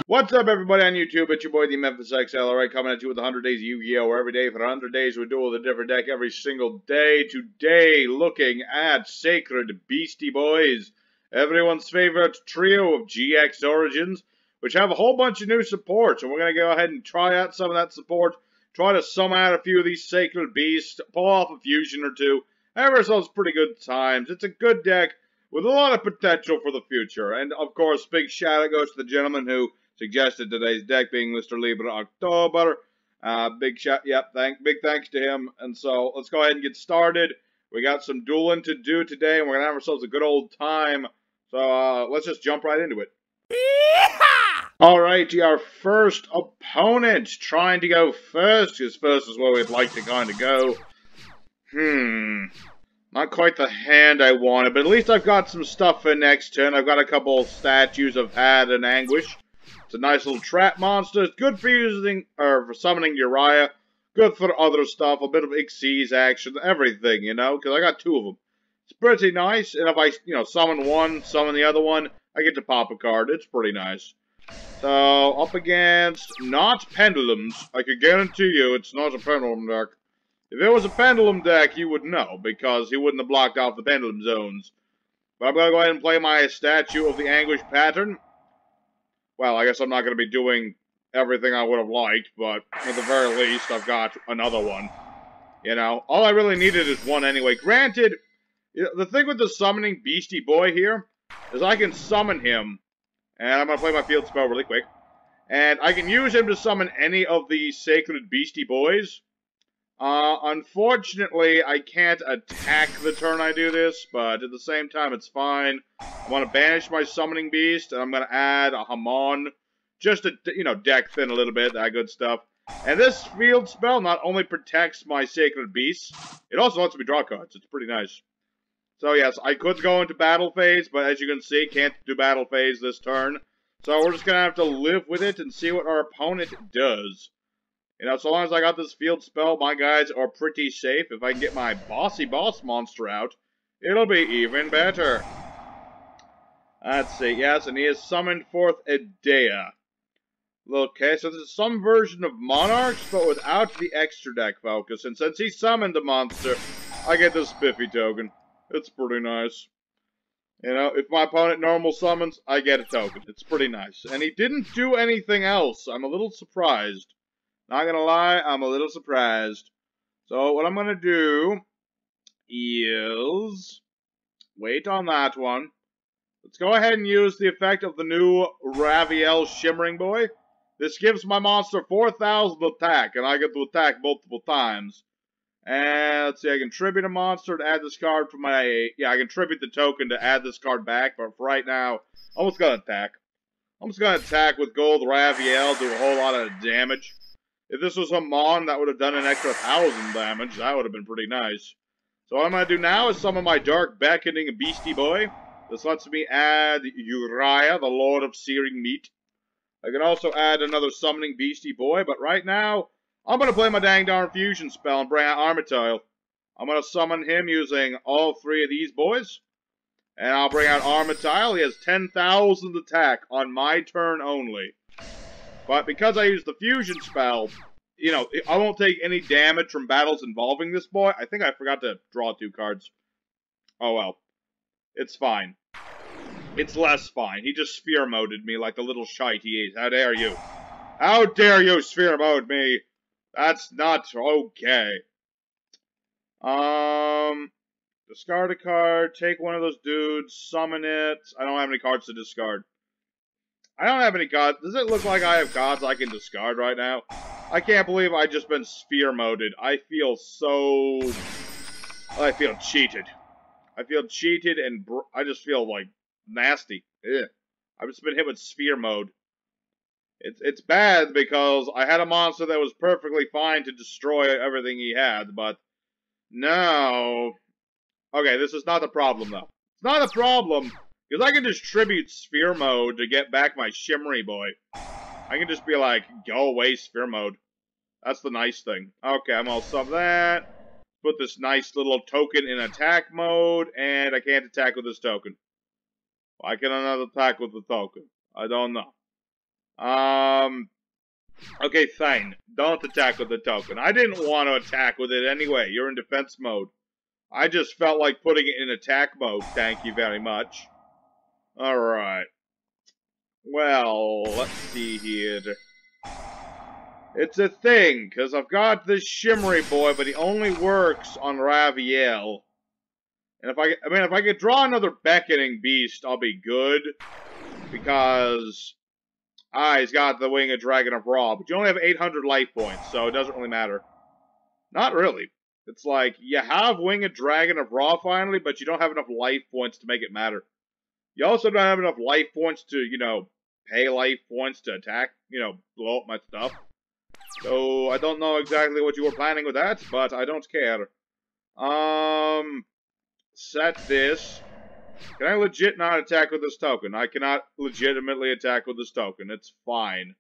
What's up, everybody on YouTube? It's your boy, the Memphis XL, alright, coming at you with 100 Days of Yu-Gi-Oh! Where every day for 100 days we duel with a different deck every single day. Today, looking at Sacred Beastie Boys, everyone's favorite trio of GX Origins, which have a whole bunch of new support. So we're going to go ahead and try out some of that support, try to sum out a few of these Sacred Beasts, pull off a fusion or two, have ourselves pretty good times. It's a good deck with a lot of potential for the future. And, of course, big shout out goes to the gentleman who suggested today's deck, being Mr. Libre October. Big thanks to him. And so let's go ahead and get started. We got some dueling to do today, and we're gonna have ourselves a good old time. So let's just jump right into it. Alrighty, our first opponent trying to go first, because first is where we'd like to kind of go. Not quite the hand I wanted, but at least I've got some stuff for next turn. I've got a couple statues of Had and Anguish. It's a nice little trap monster. It's good for using, or for summoning Uria. Good for other stuff. A bit of Xyz action. Everything, you know, because I got two of them. It's pretty nice. And if I, summon one, summon the other one, I get to pop a card. It's pretty nice. So, up against not Pendulums. I can guarantee you it's not a Pendulum deck. If it was a Pendulum deck, you would know, because he wouldn't have blocked off the Pendulum zones. But I'm going to go ahead and play my statue of the Anguish pattern. Well, I guess I'm not going to be doing everything I would have liked, but at the very least, I've got another one. You know, all I really needed is one anyway. Granted, the thing with the summoning Beastie Boy here is I can summon him, and I'm going to play my field spell really quick, and I can use him to summon any of the Sacred Beastie Boys. Unfortunately, I can't attack the turn I do this, but at the same time, it's fine. I want to banish my Summoning Beast, and I'm going to add a Hamon, just to, deck thin a little bit, that good stuff. And this field spell not only protects my Sacred Beasts, it also lets me draw cards. It's pretty nice. So yes, I could go into battle phase, but as you can see, can't do battle phase this turn. So we're just going to have to live with it and see what our opponent does. So long as I got this field spell, my guys are pretty safe. If I can get my Bossy Boss monster out, it'll be even better. Let's see, yes, and he has summoned forth Idea. Okay, so this is some version of Monarchs, but without the extra deck focus. And since he summoned the monster, I get this Spiffy token. It's pretty nice. If my opponent normal summons, I get a token. It's pretty nice. And he didn't do anything else. I'm a little surprised. Not gonna lie, I'm a little surprised. So what I'm gonna do is wait on that one. Let's go ahead and use the effect of the new Raviel Shimmering Boy. This gives my monster 4,000 attack, and I get to attack multiple times. And let's see, I can tribute a monster to add this card for my... Yeah, I can tribute the token to add this card back, but for right now, I'm just gonna attack. I'm just gonna attack with Gold Raviel, do a whole lot of damage. If this was a Mon, that would have done an extra 1,000 damage. That would have been pretty nice. So what I'm going to do now is summon my Dark Beckoning Beastie Boy. This lets me add Uria, the Lord of Searing Meat. I can also add another Summoning Beastie Boy, but right now, I'm going to play my dang darn fusion spell and bring out Armytile. I'm going to summon him using all three of these boys. And I'll bring out Armytile. He has 10,000 attack on my turn only. But because I use the fusion spell, I won't take any damage from battles involving this boy. I think I forgot to draw 2 cards. Oh well. It's fine. It's less fine. He just sphere moded me like the little shite he is. How dare you? How dare you sphere mode me? That's not okay. Discard a card, take one of those dudes, summon it. I don't have any cards to discard. I don't have any cards. Does it look like I have cards I can discard right now? I can't believe I've just been sphere moded. I feel cheated. I feel cheated and I just feel like nasty. Ugh. I've just been hit with sphere mode. It's bad because I had a monster that was perfectly fine to destroy everything he had, but no. Okay, this is not the problem though. It's not a problem. Because I can just tribute Sphere Mode to get back my Shimmery Boy. I can just be like, go away, Sphere Mode. That's the nice thing. Okay, I'm all sub that. put this nice little token in attack mode, and I can't attack with this token. Why can I not attack with the token? I don't know. Okay, fine. Don't attack with the token. I didn't want to attack with it anyway. You're in defense mode. I just felt like putting it in attack mode. Thank you very much. Alright. Well, let's see here. It's a thing, because I've got this Shimmery boy, but he only works on Raviel. And if I could draw another Beckoning Beast, I'll be good. Because, he's got the Winged Dragon of Ra, but you only have 800 life points, so it doesn't really matter. Not really. It's like, you have Winged Dragon of Ra finally, but you don't have enough life points to make it matter. You also don't have enough life points to, you know, pay life points to attack, you know, blow up my stuff. So, I don't know exactly what you were planning with that, but I don't care. Set this. Can I legit not attack with this token? I cannot legitimately attack with this token. It's fine.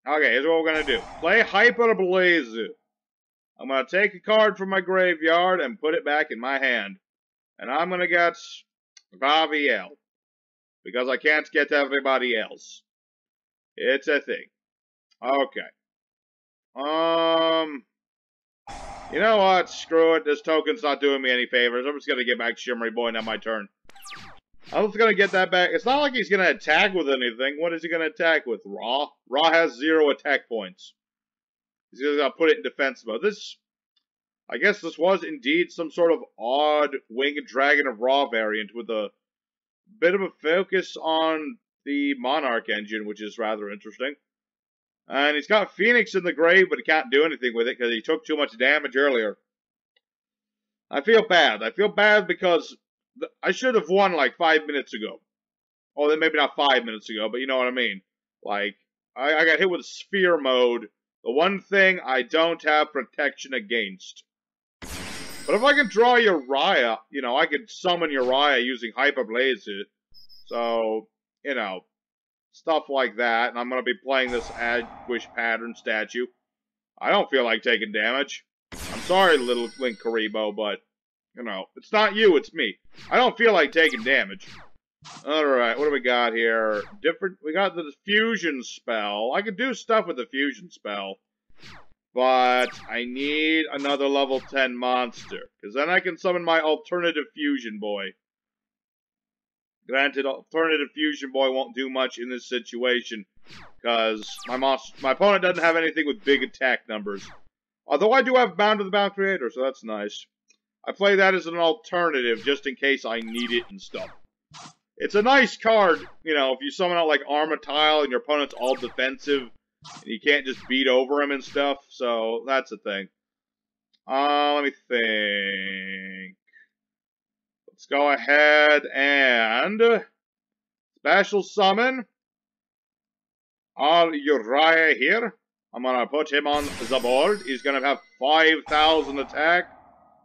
Okay, here's what we're gonna do. Play Hyper Blaze. I'm gonna take a card from my graveyard and put it back in my hand. And I'm gonna get Raviel. Because I can't get everybody else. It's a thing. Okay. You know what? Screw it. This token's not doing me any favors. I'm just gonna get back Shimmery Boy, now my turn. I'm just gonna get that back. It's not like he's gonna attack with anything. What is he gonna attack with? Ra? Ra has 0 attack points. He's gonna put it in defense mode. I guess this was indeed some sort of odd Winged Dragon of Ra variant with a bit of a focus on the Monarch engine, which is rather interesting. And he's got Phoenix in the grave, but he can't do anything with it because he took too much damage earlier. I feel bad. I feel bad because I should have won like 5 minutes ago. Oh, then maybe not 5 minutes ago, but you know what I mean. Like, I got hit with Sphere mode. The one thing I don't have protection against. But if I can draw Uria, you know, I could summon Uria using Hyper Blaze. So, you know, stuff like that. And I'm going to be playing this Anguish Pattern statue. I don't feel like taking damage. I'm sorry, little Link Karibo, but, you know, it's not you, it's me. I don't feel like taking damage. Alright, what do we got here? We got the fusion spell. I could do stuff with the fusion spell. But I need another level 10 monster. Because then I can summon my alternative fusion boy. Granted, alternative fusion boy won't do much in this situation. Because my opponent doesn't have anything with big attack numbers. Although I do have Bound to the Bound Creator, so that's nice. I play that as an alternative just in case I need it and stuff. It's a nice card, you know, if you summon out like Armytile and your opponent's all defensive. And you can't just beat over him and stuff, so that's a thing. Let me think. Let's go ahead and special summon our Uria here. I'm gonna put him on the board. He's gonna have 5,000 attack.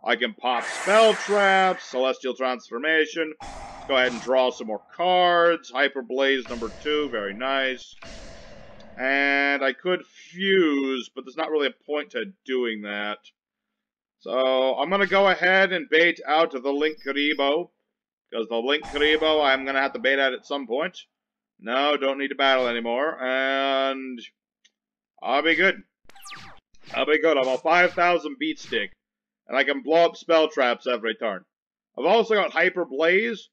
I can pop Spell Traps, Celestial Transformation. Let's go ahead and draw some more cards. Hyper Blaze number 2, very nice. And I could fuse, but there's not really a point to doing that. So I'm going to go ahead and bait out the Link Karibo. Because the Link Karibo I'm going to have to bait out at some point. No, don't need to battle anymore. And I'll be good. I'll be good. I'm a 5,000 beat stick. And I can blow up spell traps every turn. I've also got Hyper Blaze,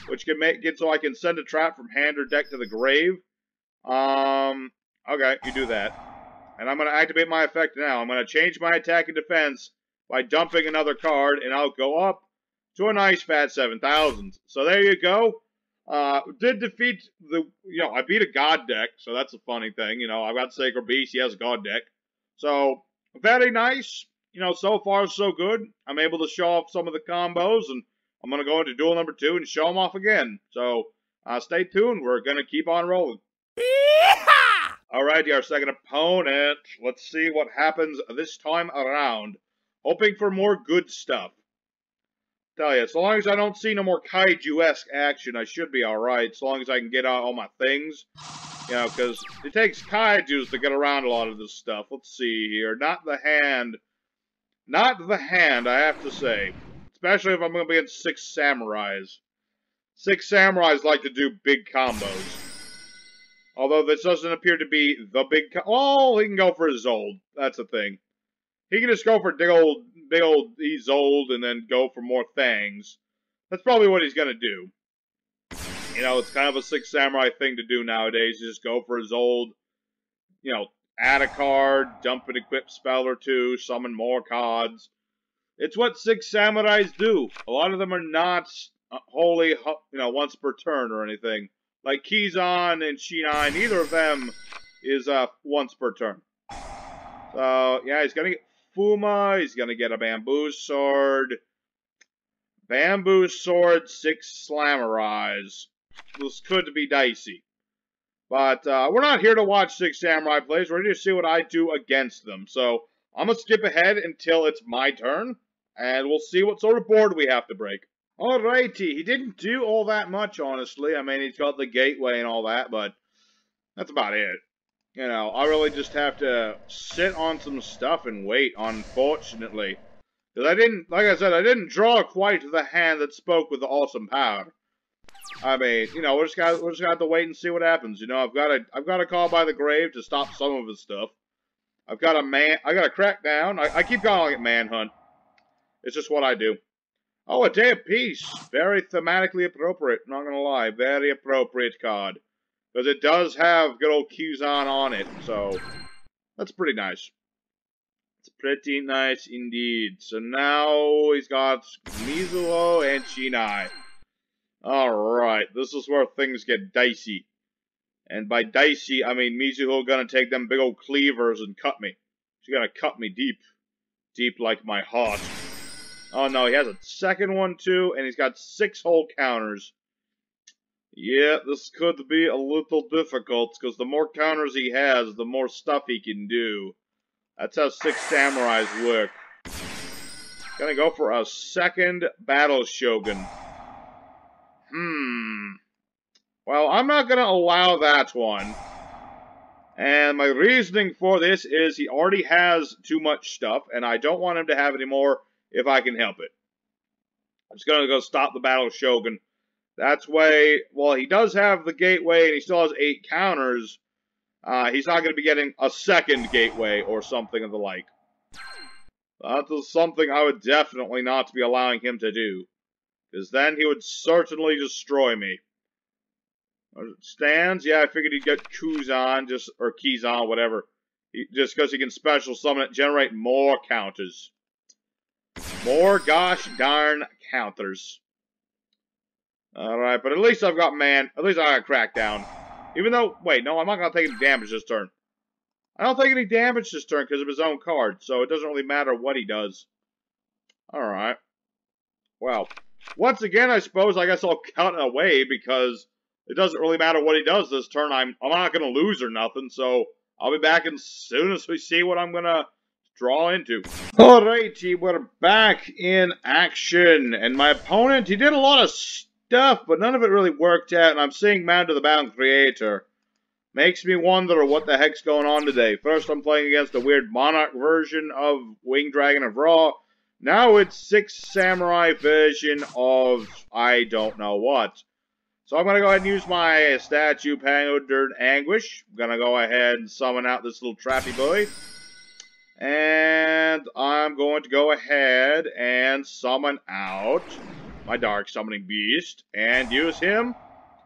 which can make it so I can send a trap from hand or deck to the grave. Okay, you do that. And I'm going to activate my effect now. I'm going to change my attack and defense by dumping another card, and I'll go up to a nice fat 7,000. So there you go. Did defeat I beat a God deck, so that's a funny thing. You know, I've got Sacred Beast, he has a God deck. So, very nice. You know, so far so good. I'm able to show off some of the combos, and I'm going to go into duel number 2 and show them off again. So, stay tuned. We're going to keep on rolling. Alrighty, our second opponent. Let's see what happens this time around. Hoping for more good stuff. Tell you, as long as I don't see no more kaiju-esque action, I should be alright. As long as I can get out all my things. You know, because it takes kaijus to get around a lot of this stuff. Let's see here. Not the hand. Not the hand, I have to say. Especially if I'm going to be in 6 samurais. 6 samurais like to do big combos. Although this doesn't appear to be the big oh, he can go for his old. That's the thing. He can just go for big old, he's old, and then go for more things. That's probably what he's going to do. You know, it's kind of a 6 samurai thing to do nowadays. You just go for his old, you know, add a card, dump an equipped spell or 2, summon more cards. It's what 6 samurais do. A lot of them are not wholly, you know, once per turn or anything. Like Kizan and Shinai, neither of them is once per turn. So, yeah, he's going to get Fuma, he's going to get a Bamboo Sword. Bamboo Sword, 6 Samurais. This could be dicey. But we're not here to watch 6 Samurai plays. We're here to see what I do against them. So I'm going to skip ahead until it's my turn. And we'll see what sort of board we have to break. Alrighty. He didn't do all that much, honestly. I mean, he's got the gateway and all that. But that's about it. You know, I really just have to sit on some stuff and wait, unfortunately. Because I didn't, like I said, I didn't draw quite the hand that spoke with the awesome power. I mean, you know, we're just gonna have to wait and see what happens. You know, I've got a call by the grave to stop some of his stuff. I got a crackdown. I keep calling it manhunt. It's just what I do. Oh, a day of peace. Very thematically appropriate. Not gonna lie, very appropriate card. Because it does have good old Kuzan on it, so that's pretty nice. It's pretty nice indeed. So now he's got Mizuho and Shinai. Alright, this is where things get dicey. And by dicey, I mean Mizuho gonna take them big old cleavers and cut me. She's gonna cut me deep. Deep like my heart. Oh no, he has a second one too, and he's got 6 whole counters. Yeah, this could be a little difficult, because the more counters he has, the more stuff he can do. That's how 6 samurais work. Gonna go for a second Battle Shogun. Well, I'm not gonna allow that one. And my reasoning for this is he already has too much stuff, and I don't want him to have any more if I can help it. I'm just gonna go stop the Battle Shogun. That's why, well, he does have the gateway, and he still has 8 counters. He's not going to be getting a second gateway or something of the like. That is something I would definitely not be allowing him to do. Because then he would certainly destroy me. Stands? Yeah, I figured he'd get Kuzan, or Kizan, whatever. Just because he can special summon it, generate more counters. More gosh darn counters. Alright, but at least I've got at least I got Crackdown. Even though, wait, no, I'm not going to take any damage this turn. I don't take any damage this turn because of his own card, so it doesn't really matter what he does. Alright. Well, once again, I suppose I guess I'll cut away because it doesn't really matter what he does this turn. I'm not going to lose or nothing, so I'll be back as soon as we see what I'm going to draw into. Alrighty, we're back in action, and my opponent, he did a lot of stuff, but none of it really worked out, and I'm seeing Man to the Bound Creator. Makes me wonder what the heck's going on today. First, I'm playing against a weird Monarch version of Winged Dragon of Ra. Now it's 6 Samurai version of I don't know what. So I'm going to go ahead and use my statue, Powdered Anguish. I'm going to go ahead and summon out this little trappy boy. And I'm going to go ahead and summon out my Dark Summoning Beast, and use him.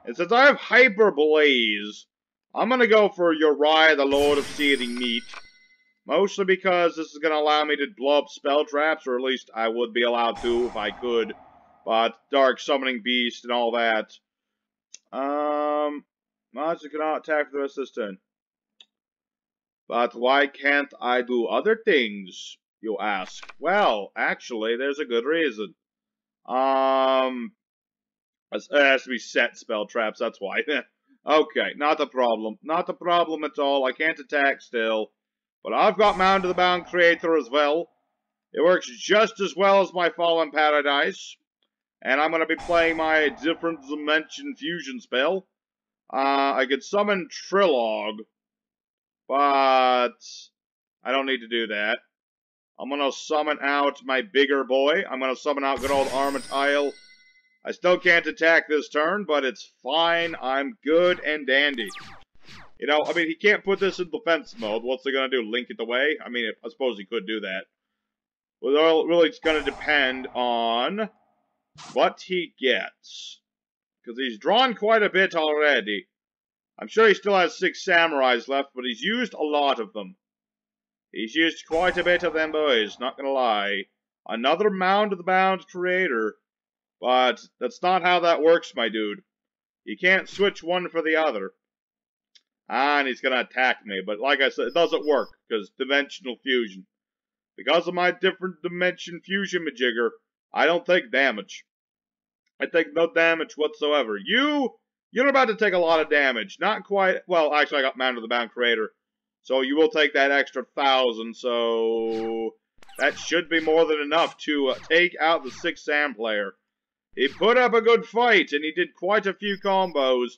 And since I have Hyper Blaze, I'm going to go for Uria, the Lord of Searing Meat. Mostly because this is going to allow me to blow up spell traps, or at least I would be allowed to if I could. But Dark Summoning Beast and all that. Monster cannot attack for the rest of this turn. But why can't I do other things, you ask? Well, actually, there's a good reason. It has to be set spell traps, that's why. Okay, not a problem. Not a problem at all. I can't attack still. But I've got Mound to the Bound Creator as well. It works just as well as my Fallen Paradise. And I'm going to be playing my Different Dimension Fusion spell. I could summon Trilog, but I don't need to do that. I'm gonna summon out my bigger boy. I'm gonna summon out good old Armytile. I still can't attack this turn, but it's fine. I'm good and dandy. You know, I mean, he can't put this in defense mode. What's he gonna do? Link it away? I mean, I suppose he could do that. Well, really, it's gonna depend on what he gets. Because he's drawn quite a bit already. I'm sure he still has 6 samurais left, but he's used a lot of them. He's used quite a bit of them boys, not gonna lie. Another Mound of the Bound creator. But that's not how that works, my dude. You can't switch one for the other. And he's gonna attack me, but like I said, it doesn't work, because dimensional fusion. Because of my different dimension fusion majigger, I don't take damage. I take no damage whatsoever. You're about to take a lot of damage. Not quite, well, actually I got Mound of the Bound creator. So you will take that extra 1,000, so that should be more than enough to take out the 6 Sam player. He put up a good fight, and he did quite a few combos,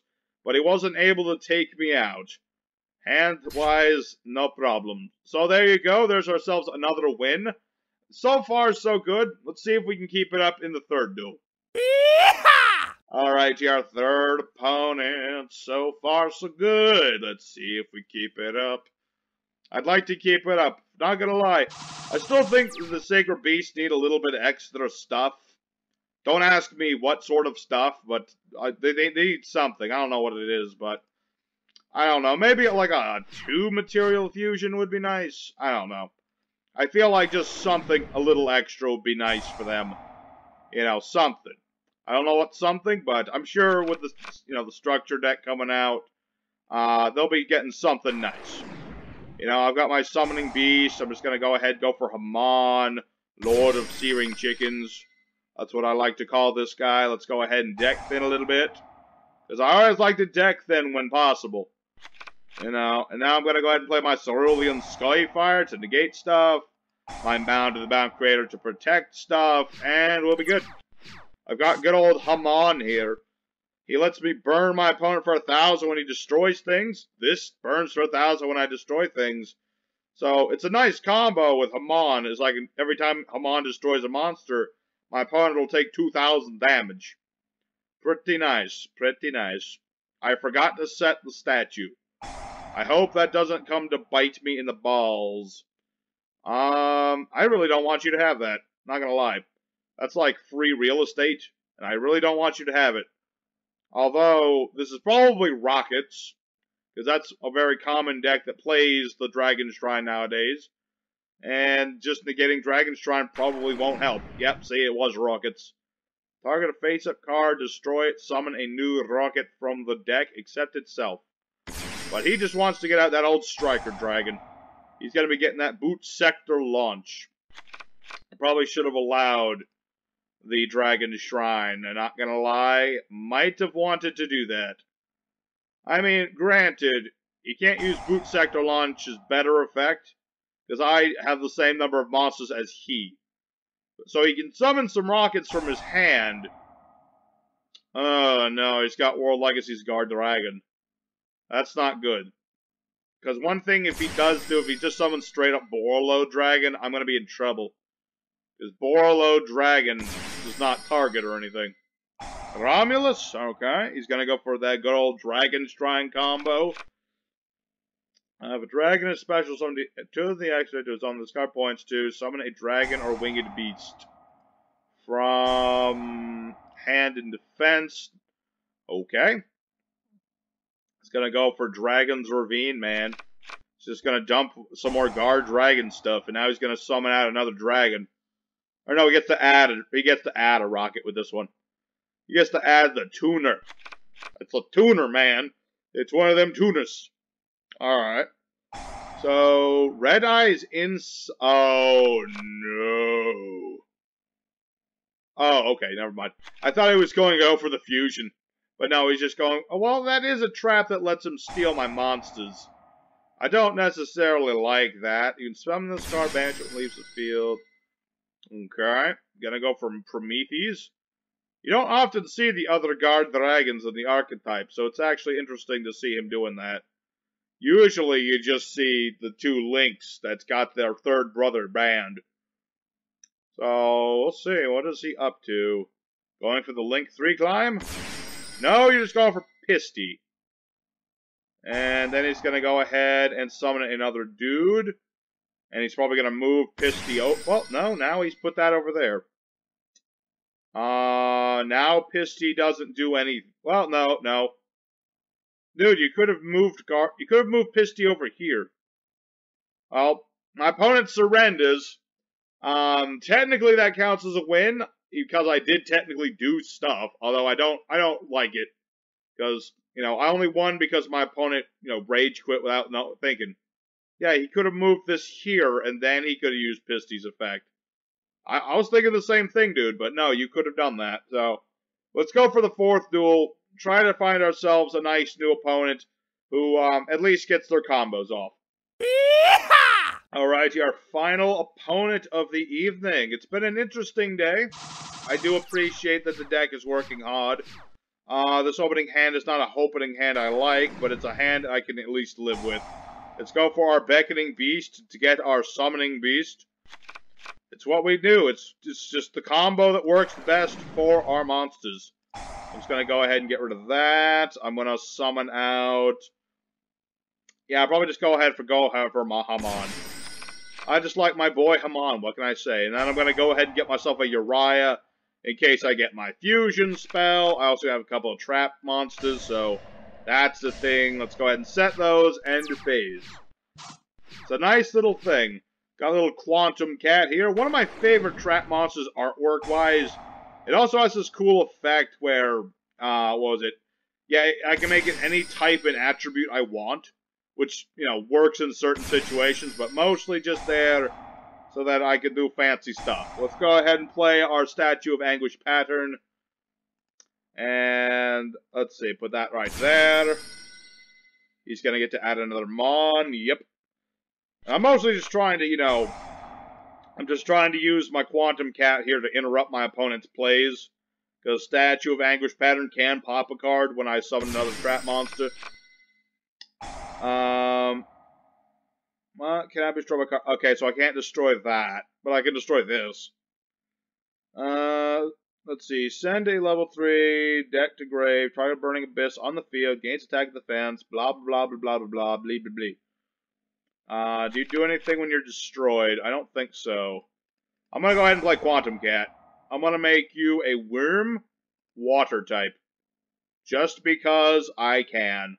but he wasn't able to take me out. Hand-wise, no problem. So there you go, there's ourselves another win. So far, so good. Let's see if we can keep it up in the third duel. Alright, our third opponent. So far, so good. Let's see if we keep it up. I'd like to keep it up. Not gonna lie. I still think the Sacred Beasts need a little bit of extra stuff. Don't ask me what sort of stuff, but they need something. I don't know what it is, but I don't know. Maybe like a 2 material fusion would be nice. I don't know. I feel like just something a little extra would be nice for them. You know, something. I don't know what something, but I'm sure with the, the structure deck coming out, they'll be getting something nice. You know, I've got my Summoning Beast. I'm just going to go ahead and go for Haman, Lord of Searing Chickens. That's what I like to call this guy. Let's go ahead and deck thin a little bit. Because I always like to deck thin when possible. You know, and now I'm going to go ahead and play my Cerulean Skyfire to negate stuff. My Mound of the Bound Creator to protect stuff. And we'll be good. I've got good old Haman here. He lets me burn my opponent for 1,000 when he destroys things. This burns for 1,000 when I destroy things. So, it's a nice combo with Haman. It's like every time Haman destroys a monster, my opponent will take 2,000 damage. Pretty nice. Pretty nice. I forgot to set the statue. I hope that doesn't come to bite me in the balls. I really don't want you to have that. Not gonna lie. That's like free real estate, and I really don't want you to have it. Although, this is probably Rokkets, because that's a very common deck that plays the Dragon Shrine nowadays. And just negating Dragon Shrine probably won't help. Yep, see, it was Rokkets. Target a face-up card, destroy it, summon a new Rocket from the deck, except itself. But he just wants to get out that old Striker Dragon. He's going to be getting that Boot Sector launch. I probably should have allowed the Dragon Shrine. I'm not gonna lie, might have wanted to do that. I mean, granted, you can't use Boot Sector Launch's better effect, because I have the same number of monsters as he. So he can summon some Rockets from his hand. Oh no, he's got World Legacy's Guard Dragon. That's not good. Because one thing if he just summons straight up Borreload Dragon, I'm gonna be in trouble. Because Borreload Dragon does not target or anything. Romulus, okay. He's going to go for that good old Dragon Shrine combo. If a dragon is special, summon two of the extra to summon the card points to summon a dragon or winged beast. From hand and defense. Okay. He's going to go for Dragon's Ravine, man. He's just going to dump some more Guard Dragon stuff, and now he's going to summon out another dragon. Or no, he gets to add a rocket with this one. He gets to add the tuner. It's a tuner, man. It's one of them tuners. Alright. So, Red Eye's in... Oh, no. Oh, okay, never mind. I thought he was going to go for the fusion. But no, he's just going... Oh, well, that is a trap that lets him steal my monsters. I don't necessarily like that. You can summon this card, banish it, and leaves the field. Okay, gonna go for Prometheus. You don't often see the other guard dragons in the archetype, so it's actually interesting to see him doing that. Usually you just see the two Lynx that's got their third brother banned. So, we'll see. What is he up to? Going for the Link 3 climb? No, you're just going for Pisty. And then he's going to go ahead and summon another dude. And he's probably going to move Pisty. Oh, well, no, now he's put that over there. Now Pisty doesn't do anything. Well, no. Dude, you could have moved Pisty over here. Well, my opponent surrenders. Technically that counts as a win, because I did technically do stuff, although I don't like it. Because, I only won because my opponent, rage quit without thinking. Yeah, he could have moved this here, and then he could have used Pisty's effect. I was thinking the same thing, dude, but no, you could have done that. So, let's go for the fourth duel. Try to find ourselves a nice new opponent who, at least gets their combos off. Alrighty, our final opponent of the evening. It's been an interesting day. I do appreciate that the deck is working hard. This opening hand is not a opening hand I like, but it's a hand I can at least live with. Let's go for our Beckoning Beast to get our Summoning Beast. It's what we do. It's just the combo that works best for our monsters. I'm just going to go ahead and get rid of that. I'm going to summon out... Yeah, I'll probably just go ahead for Haman. I just like my boy Haman, what can I say? And then I'm going to go ahead and get myself a Uria in case I get my fusion spell. I also have a couple of trap monsters, so that's the thing. Let's go ahead and set those. End phase. It's a nice little thing. Got a little Quantum Cat here. One of my favorite trap monsters artwork-wise. It also has this cool effect where, what was it? Yeah, I can make it any type and attribute I want, which, works in certain situations, but mostly just there so that I can do fancy stuff. Let's go ahead and play our Statue of Anguish pattern. And, let's see, put that right there. He's gonna get to add another Mon, yep. I'm mostly just trying to, I'm just trying to use my Quantum Cat here to interrupt my opponent's plays. Because Statue of Anguish pattern can pop a card when I summon another trap monster. Well, can I destroy my card? Okay, so I can't destroy that. But I can destroy this. Let's see. Send a level 3 deck to grave. Try a Burning Abyss on the field. Gains attack defense. Blah, blah, blah, blah, blah, blah, blah, blah, blah. Do you do anything when you're destroyed? I don't think so. I'm going to go ahead and play Quantum Cat. I'm going to make you a Worm Water type. Just because I can.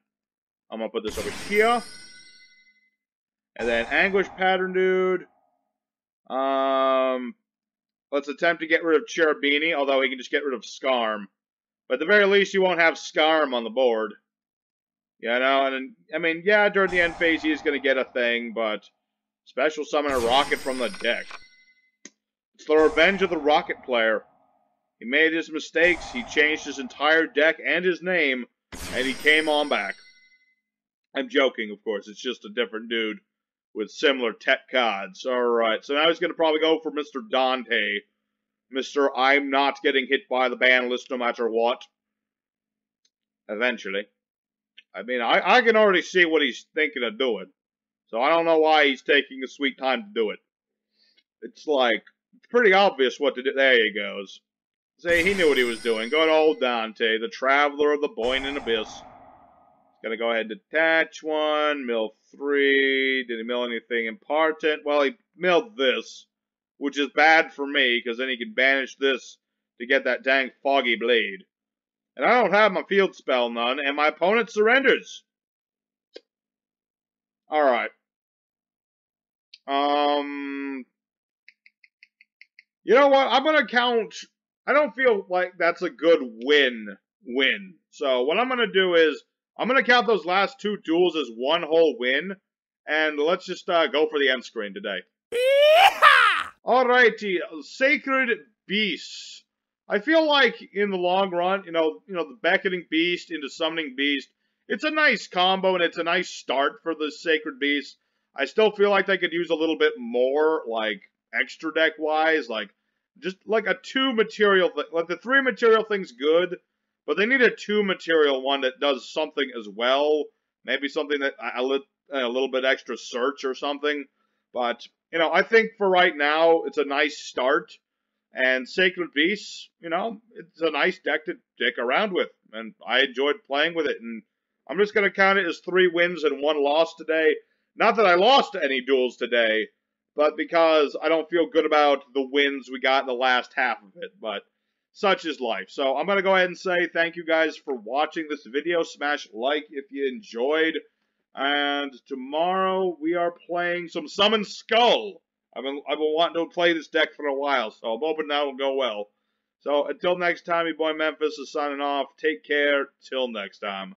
I'm going to put this over here. And then Anguish Pattern Dude. Let's attempt to get rid of Cherubini, although he can just get rid of Skarm. But at the very least, you won't have Skarm on the board. And I mean, yeah, during the end phase, he is going to get a thing, but special summon a Rocket from the deck. It's the revenge of the Rocket player. He made his mistakes, he changed his entire deck and his name, and he came on back. I'm joking, of course, it's just a different dude with similar tech cards. Alright, so now he's going to probably go for Mr. Dante. Mr. I'm not getting hit by the ban list no matter what. Eventually. I mean, I can already see what he's thinking of doing. So I don't know why he's taking a sweet time to do it. It's like, it's pretty obvious what to do. There he goes. Say, he knew what he was doing. Good old Dante, the Traveler of the Boiling Abyss. Gonna go ahead and detach one, mill 3. Did he mill anything important? Well, he milled this, which is bad for me, because then he can banish this to get that dang Foggy Blade. And I don't have my field spell none, and my opponent surrenders. Alright. You know what? I'm gonna count... I don't feel like that's a good win. So what I'm gonna do is, I'm gonna count those last two duels as one whole win, and let's just go for the end screen today. Alrighty, Sacred Beasts. I feel like in the long run, the Beckoning Beast into Summoning Beast, it's a nice combo and it's a nice start for the Sacred Beast. I still feel like they could use a little bit more, like, extra deck-wise, like, just like a 2 material thing. Like the 3 material thing's good, but they need a 2 material one that does something as well. Maybe something that a little bit extra search or something. But, you know, I think for right now, it's a nice start. And Sacred Beasts, you know, it's a nice deck to dick around with. And I enjoyed playing with it. And I'm just going to count it as 3 wins and 1 loss today. Not that I lost any duels today, but because I don't feel good about the wins we got in the last half of it. But such is life. So I'm going to go ahead and say thank you guys for watching this video. Smash like if you enjoyed. And tomorrow we are playing some Summon Skull. I've been wanting to play this deck for a while, so I'm hoping that will go well. So until next time, your boy Memphis is signing off. Take care. Till next time.